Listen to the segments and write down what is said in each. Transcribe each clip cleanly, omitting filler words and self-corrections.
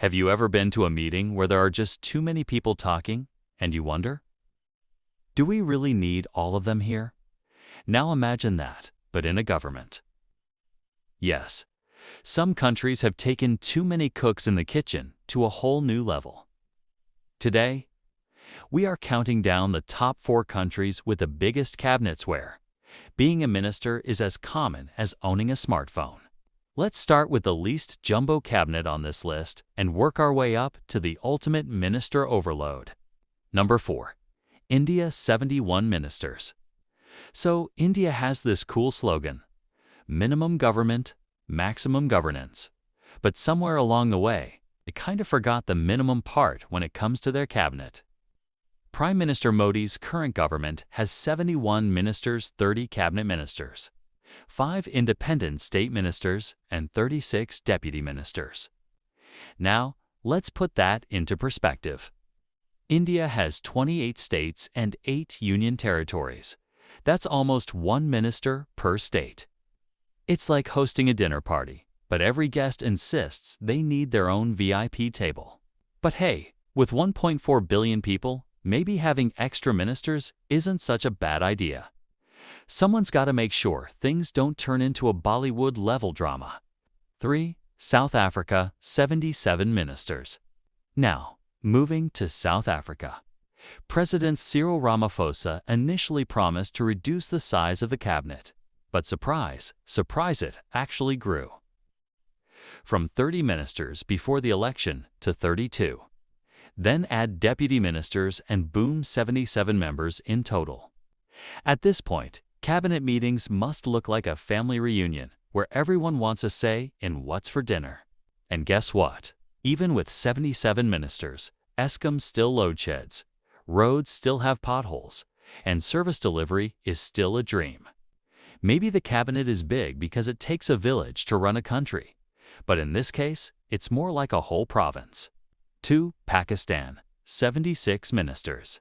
Have you ever been to a meeting where there are just too many people talking, and you wonder, do we really need all of them here? Now imagine that, but in a government. Yes, some countries have taken too many cooks in the kitchen to a whole new level. Today, we are counting down the top 4 countries with the biggest cabinets where being a minister is as common as owning a smartphone. Let's start with the least jumbo cabinet on this list and work our way up to the ultimate minister overload. Number 4. India, 71 ministers. So India has this cool slogan, minimum government, maximum governance. But somewhere along the way, they kind of forgot the minimum part when it comes to their cabinet. Prime Minister Modi's current government has 71 ministers, 30 cabinet ministers, 5 independent state ministers, and 36 deputy ministers. Now, let's put that into perspective. India has 28 states and 8 union territories. That's almost 1 minister per state. It's like hosting a dinner party, but every guest insists they need their own VIP table. But hey, with 1.4 billion people, maybe having extra ministers isn't such a bad idea. Someone's got to make sure things don't turn into a Bollywood-level drama. 3. South Africa, 77 ministers. Now, moving to South Africa. President Cyril Ramaphosa initially promised to reduce the size of the cabinet, but surprise, it actually grew. From 30 ministers before the election to 32. Then add deputy ministers and boom, 77 members in total. At this point, cabinet meetings must look like a family reunion where everyone wants a say in what's for dinner. And guess what? Even with 77 ministers, Eskom's still load sheds, roads still have potholes, and service delivery is still a dream. Maybe the cabinet is big because it takes a village to run a country, but in this case, it's more like a whole province. 2. Pakistan, 76 ministers.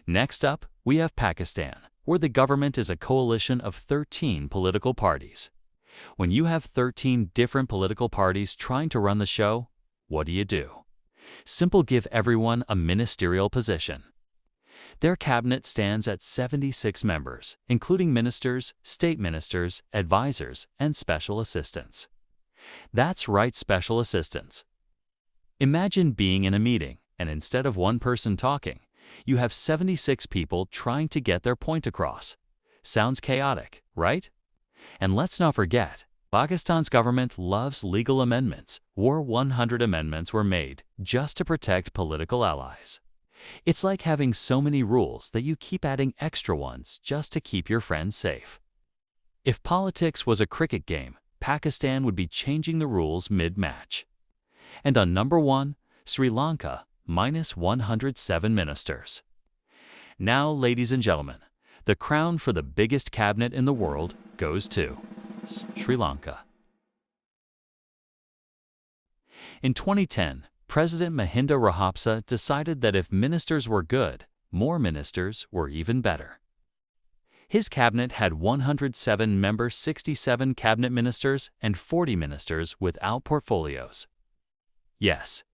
Next up, we have Pakistan, where the government is a coalition of 13 political parties. When you have 13 different political parties trying to run the show, what do? Simple, give everyone a ministerial position. Their cabinet stands at 76 members, including ministers, state ministers, advisors, and special assistants. That's right, special assistants. Imagine being in a meeting, and instead of one person talking, you have 76 people trying to get their point across. Sounds chaotic, right? And let's not forget, Pakistan's government loves legal amendments. 100 amendments were made just to protect political allies. It's like having so many rules that you keep adding extra ones just to keep your friends safe. If politics was a cricket game, Pakistan would be changing the rules mid-match. And on number 1, Sri Lanka, minus 107 ministers. Now, ladies and gentlemen, the crown for the biggest cabinet in the world goes to Sri Lanka. In 2010, President Mahinda Rajapaksa decided that if ministers were good, more ministers were even better. His cabinet had 107 members, 67 cabinet ministers, and 40 ministers without portfolios. Yes,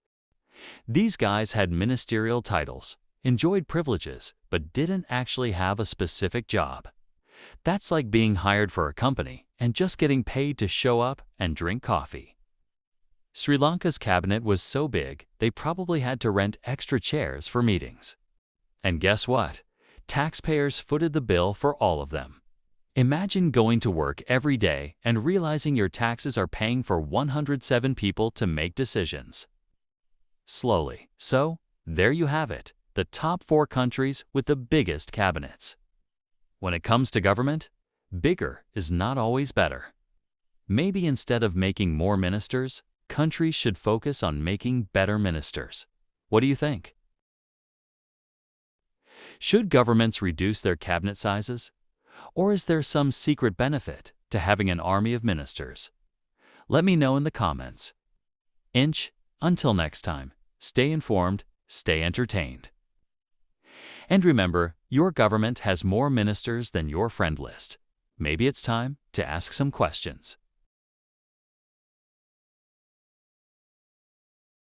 these guys had ministerial titles, enjoyed privileges, but didn't actually have a specific job. That's like being hired for a company and just getting paid to show up and drink coffee. Sri Lanka's cabinet was so big, they probably had to rent extra chairs for meetings. And guess what? Taxpayers footed the bill for all of them. Imagine going to work every day and realizing your taxes are paying for 107 people to make decisions. Slowly. So, there you have it, the top 4 countries with the biggest cabinets. When it comes to government, bigger is not always better. Maybe instead of making more ministers, countries should focus on making better ministers. What do you think? Should governments reduce their cabinet sizes? Or is there some secret benefit to having an army of ministers? Let me know in the comments. Until next time, stay informed, stay entertained. And remember, your government has more ministers than your friend list. Maybe it's time to ask some questions.